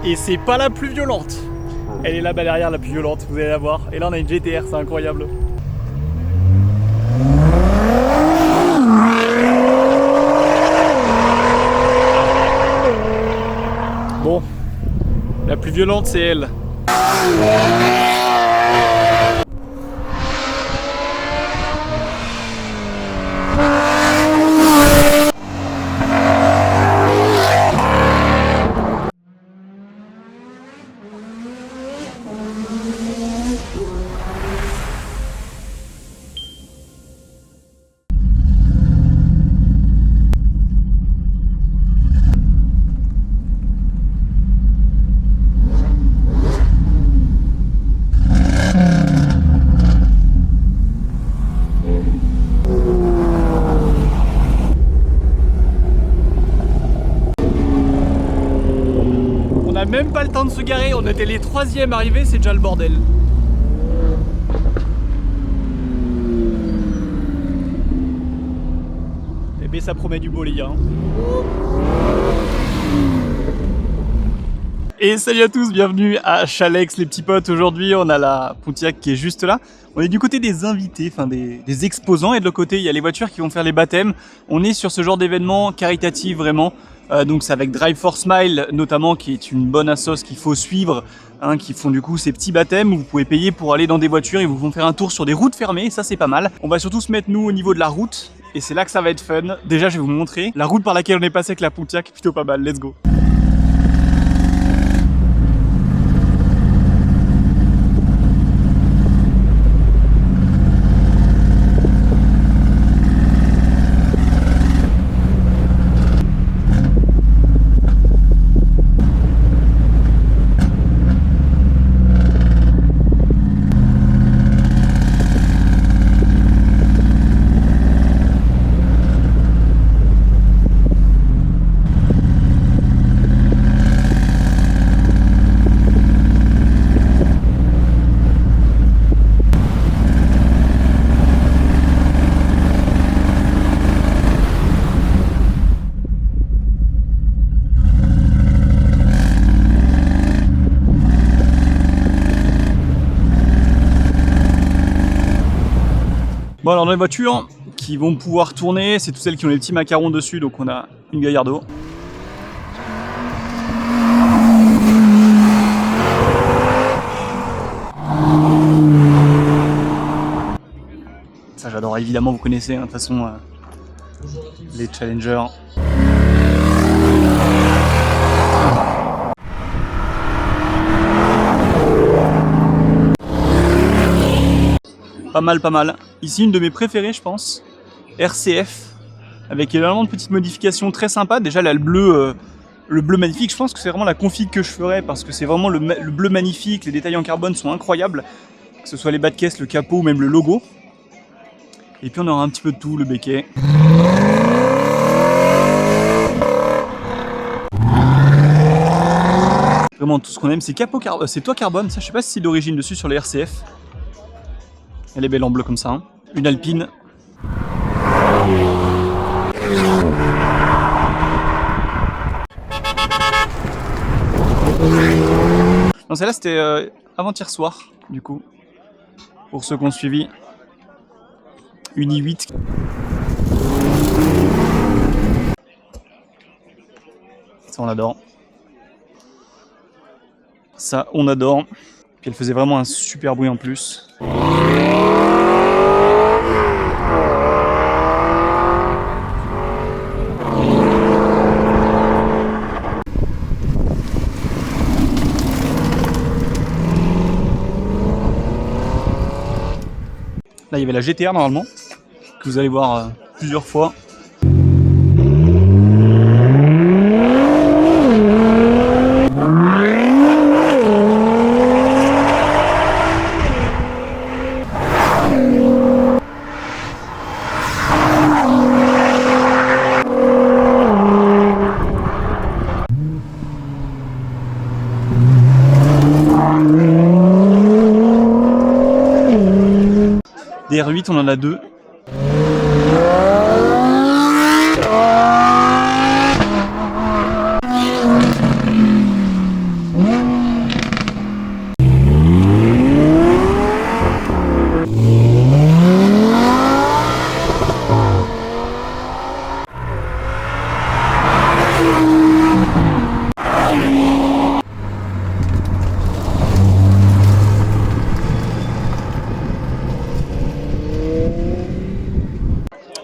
Et c'est pas la plus violente. Elle est là-bas derrière, la plus violente, vous allez la voir. Et là on a une GTR, c'est incroyable. Bon, la plus violente c'est elle. Même pas le temps de se garer, on était les 3e arrivés, c'est déjà le bordel. Et bien ça promet du beau les gars. Et salut à tous, bienvenue à Chalex les petits potes. Aujourd'hui on a la Pontiac qui est juste là. On est du côté des invités, enfin des exposants, et de l'autre côté il y a les voitures qui vont faire les baptêmes. On est sur ce genre d'événement caritatif vraiment. Donc c'est avec Drive for Smile notamment, qui est une bonne assoce qu'il faut suivre, hein, qui font du coup ces petits baptêmes où vous pouvez payer pour aller dans des voitures. Ils vous font faire un tour sur des routes fermées, ça c'est pas mal. On va surtout se mettre nous au niveau de la route et c'est là que ça va être fun. Déjà je vais vous montrer la route par laquelle on est passé avec la Pontiac, plutôt pas mal, let's go. Bon alors dans les voitures qui vont pouvoir tourner, c'est toutes celles qui ont les petits macarons dessus, donc on a une Gallardo. Ça j'adore, évidemment vous connaissez, hein, de toute façon les Challenger. Pas mal, pas mal. Ici, une de mes préférées, je pense. RCF. Avec énormément de petites modifications très sympas. Déjà, là, le bleu magnifique. Je pense que c'est vraiment la config que je ferais parce que c'est vraiment le bleu magnifique. Les détails en carbone sont incroyables. Que ce soit les bas de caisse, le capot ou même le logo. Et puis, on aura un petit peu de tout, le béquet. Vraiment, tout ce qu'on aime, c'est capot carbone. C'est toit carbone. Ça, je sais pas si c'est d'origine dessus sur les RCF. Elle est belle en bleu comme ça, hein. Une Alpine. Non, celle-là c'était avant-hier soir, du coup, pour ceux qui ont suivi. Une i8. Ça on adore. Ça on adore. Puis elle faisait vraiment un super bruit en plus. Là il y avait la GTR normalement, que vous allez voir plusieurs fois. Des R8 on en a deux.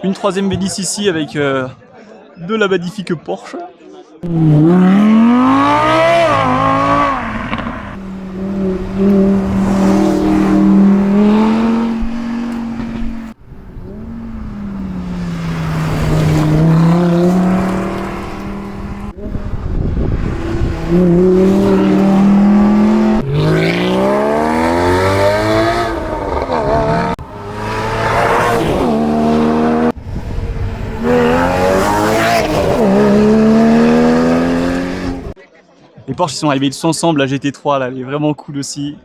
Une troisième V10 ici avec de la magnifique Porsche. Les Porsche ils sont arrivés tous ensemble, la GT3 là, elle est vraiment cool aussi.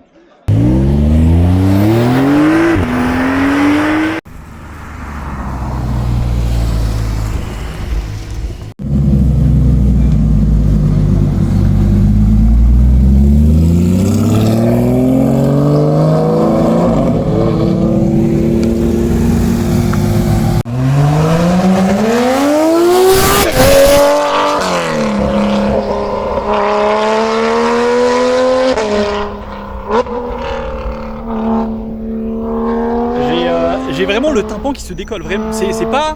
J'ai vraiment le tympan qui se décolle, vraiment. C'est pas...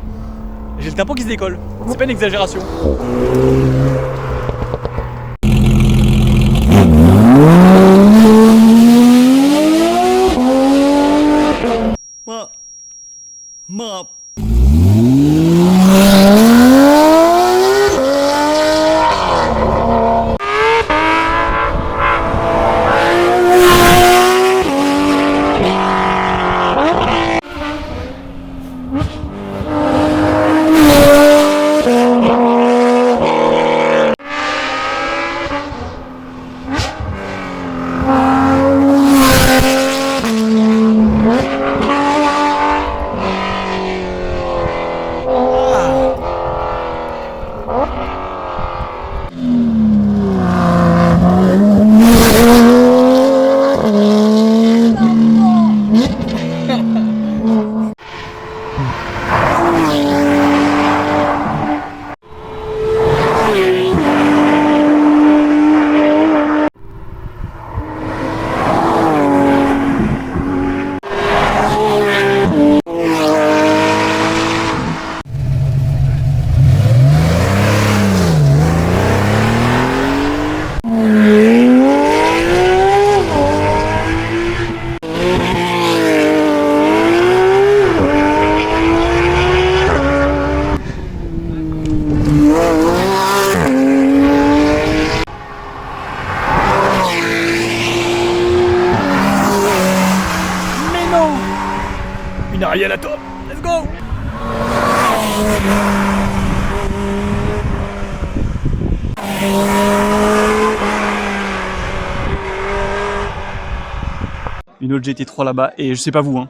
J'ai le tympan qui se décolle. C'est pas une exagération. Une Ariel à top. Let's go. Une autre GT3 là-bas, et je sais pas vous, hein.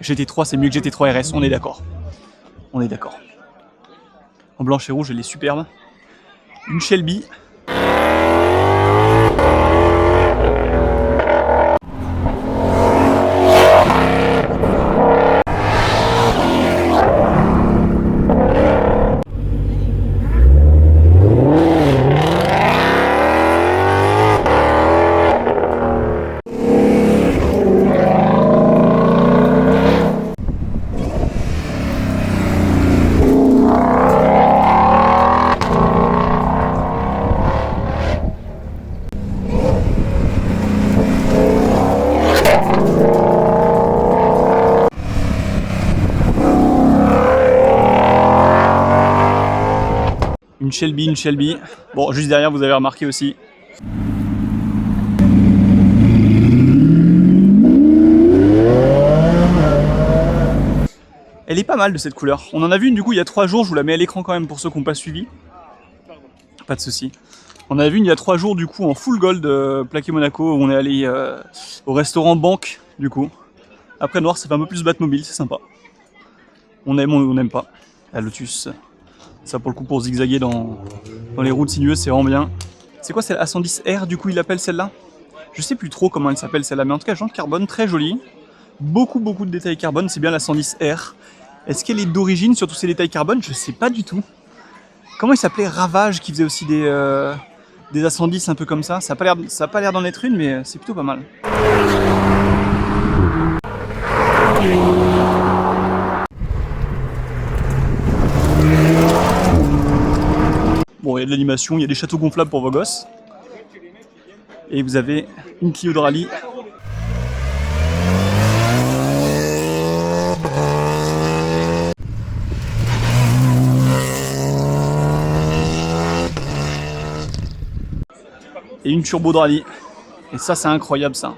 GT3 c'est mieux que GT3 RS, on est d'accord. On est d'accord. En blanche et rouge, elle est superbe. Une Shelby. Une Shelby. Bon, juste derrière, vous avez remarqué aussi. Elle est pas mal de cette couleur. On en a vu une du coup il y a 3 jours, je vous la mets à l'écran quand même pour ceux qui n'ont pas suivi. Pas de souci. On en a vu une il y a 3 jours du coup en full gold plaqué Monaco, où on est allé au restaurant Banque du coup. Après noir ça fait un peu plus Batmobile, c'est sympa. On aime ou on n'aime pas. La Lotus. Ça pour le coup pour zigzaguer dans les routes sinueuses, c'est vraiment bien. C'est quoi, c'est la A110R du coup il appelle celle-là? Je sais plus trop comment elle s'appelle celle-là, mais en tout cas, jante carbone, très jolie. Beaucoup de détails carbone, c'est bien la 110R. Est-ce qu'elle est d'origine sur tous ces détails carbone? Je sais pas du tout. Comment il s'appelait? Ravage qui faisait aussi des A110 un peu comme ça. Ça a pas l'air d'en être une, mais c'est plutôt pas mal. Bon, il y a de l'animation, il y a des châteaux gonflables pour vos gosses. Et vous avez une Clio de rallye. Et une turbo de rallye. Et ça, c'est incroyable ça.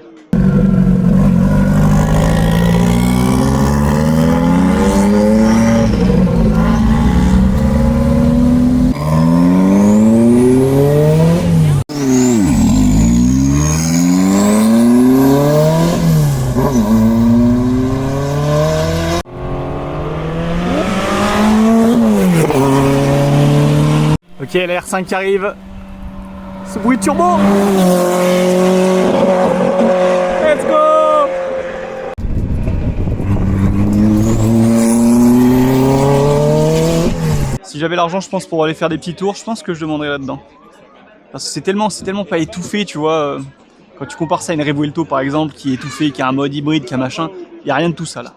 Ok, la R5 qui arrive. Ce bruit de turbo. Let's go. Si j'avais l'argent, je pense, pour aller faire des petits tours, je pense que je demanderais là-dedans. Parce que c'est tellement pas étouffé, tu vois. Quand tu compares ça à une Revuelto par exemple, qui est étouffée, qui a un mode hybride, qui a machin, il n'y a rien de tout ça là.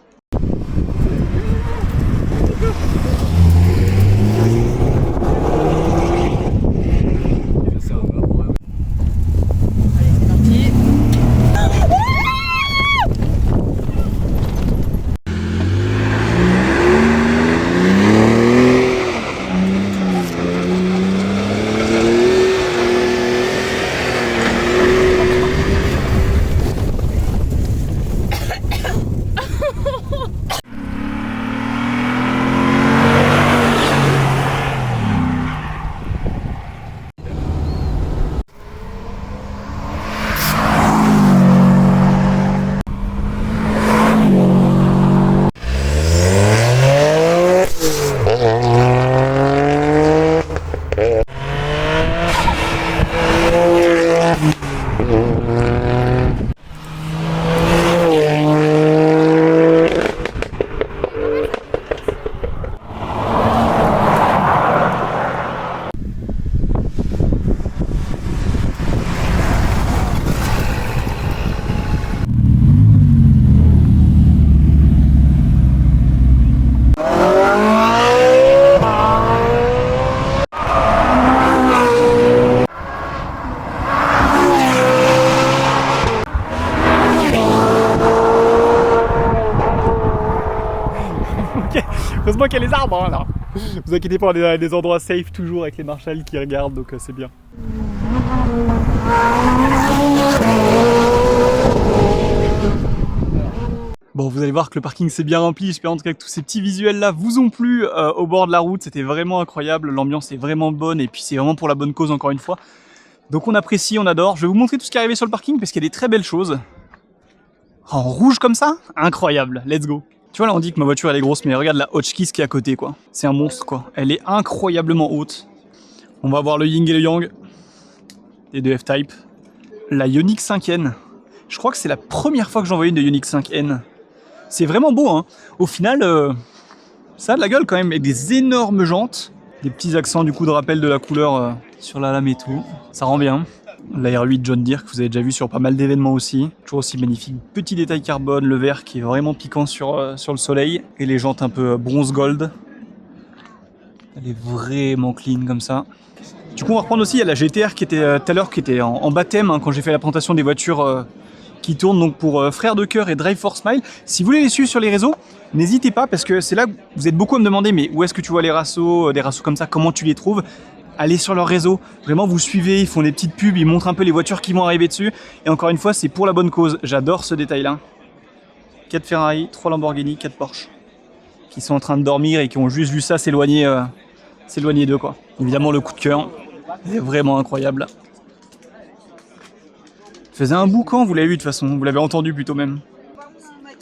Heureusement qu'il y a les arbres hein, là. Vous inquiétez pas, on est dans des endroits safe toujours avec les marshals qui regardent, donc c'est bien. Bon, vous allez voir que le parking s'est bien rempli. J'espère en tout cas que tous ces petits visuels là vous ont plu au bord de la route. C'était vraiment incroyable, l'ambiance est vraiment bonne et puis c'est vraiment pour la bonne cause encore une fois. Donc on apprécie, on adore. Je vais vous montrer tout ce qui est arrivé sur le parking parce qu'il y a des très belles choses. En rouge comme ça, incroyable, let's go. Tu vois là on dit que ma voiture elle est grosse mais regarde la Hotchkiss qui est à côté quoi. C'est un monstre quoi, elle est incroyablement haute. On va voir le yin et le yang. Les deux F-Type. La Ioniq 5N. Je crois que c'est la première fois que j'en voyais une de Ioniq 5N. C'est vraiment beau hein. Au final, ça a de la gueule quand même, avec des énormes jantes. Des petits accents du coup de rappel de la couleur sur la lame et tout. Ça rend bien. La R8 John Deere que vous avez déjà vu sur pas mal d'événements aussi. Toujours aussi magnifique. Petit détail carbone, le vert qui est vraiment piquant sur le soleil. Et les jantes un peu bronze gold. Elle est vraiment clean comme ça. Du coup on va reprendre aussi, il y a la GTR qui était tout à l'heure, qui était en baptême hein, quand j'ai fait la présentation des voitures qui tournent donc pour Frères de Cœur et Drive for Smile. Si vous voulez les suivre sur les réseaux, n'hésitez pas parce que c'est là que vous êtes beaucoup à me demander mais où est-ce que tu vois les rassos, des rassos comme ça, comment tu les trouves? Allez sur leur réseau, vraiment vous suivez, ils font des petites pubs, ils montrent un peu les voitures qui vont arriver dessus. Et encore une fois, c'est pour la bonne cause, j'adore ce détail-là. 4 Ferrari, 3 Lamborghini, 4 Porsche. Qui sont en train de dormir et qui ont juste vu ça s'éloigner d'eux quoi. Évidemment le coup de cœur, il est vraiment incroyable. Faisait un boucan, vous l'avez vu de toute façon, vous l'avez entendu plutôt même.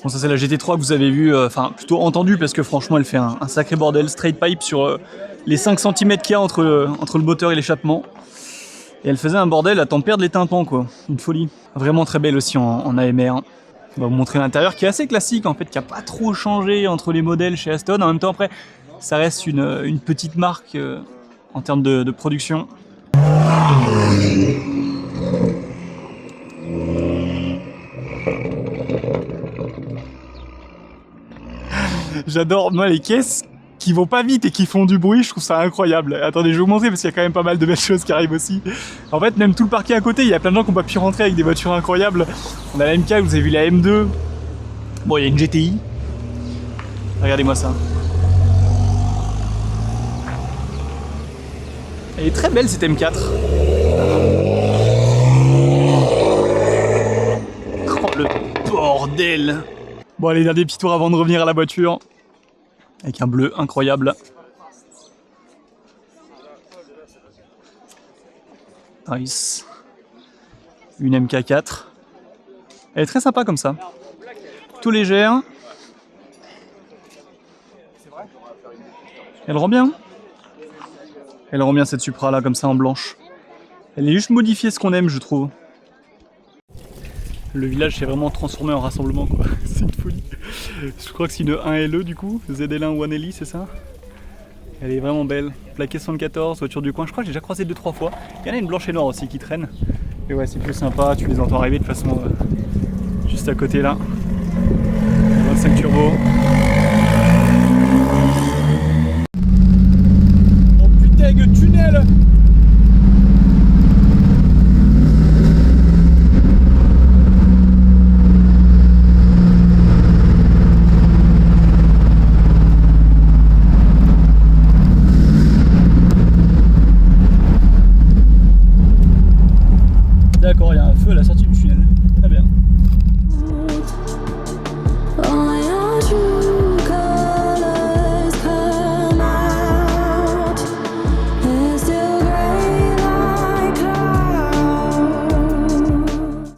Bon, ça c'est la GT3 que vous avez vu, enfin plutôt entendu parce que franchement elle fait un sacré bordel. Straight pipe sur les 5 cm qu'il y a entre le moteur et l'échappement. Et elle faisait un bordel à t'en perdre les tympans quoi, une folie. Vraiment très belle aussi en AMR. On va vous montrer l'intérieur qui est assez classique en fait, qui a pas trop changé entre les modèles chez Aston. En même temps après, ça reste une petite marque en termes de production. J'adore, moi, les caisses qui vont pas vite et qui font du bruit, je trouve ça incroyable. Attendez, je vais vous montrer parce qu'il y a quand même pas mal de belles choses qui arrivent aussi. En fait, même tout le parquet à côté, il y a plein de gens qui n'ont pas pu rentrer avec des voitures incroyables. On a la MK, vous avez vu la M2. Bon, il y a une GTI. Regardez-moi ça. Elle est très belle cette M4. Oh le bordel! Bon allez, dernier petit tour avant de revenir à la voiture. Avec un bleu incroyable. Nice. Une MK4. Elle est très sympa comme ça. Plutôt légère. Elle rend bien. Elle rend bien cette Supra là comme ça en blanche. Elle est juste modifiée ce qu'on aime je trouve. Le village s'est vraiment transformé en rassemblement quoi, c'est une folie. Je crois que c'est une 1LE du coup, ZL1 ou 1LI c'est ça. Elle est vraiment belle, plaqué 74, voiture du coin, je crois que j'ai déjà croisé 2-3 fois. Il y en a une blanche et noire aussi qui traîne. Et ouais c'est plus sympa, tu les entends arriver de toute façon juste à côté là. 25 turbo.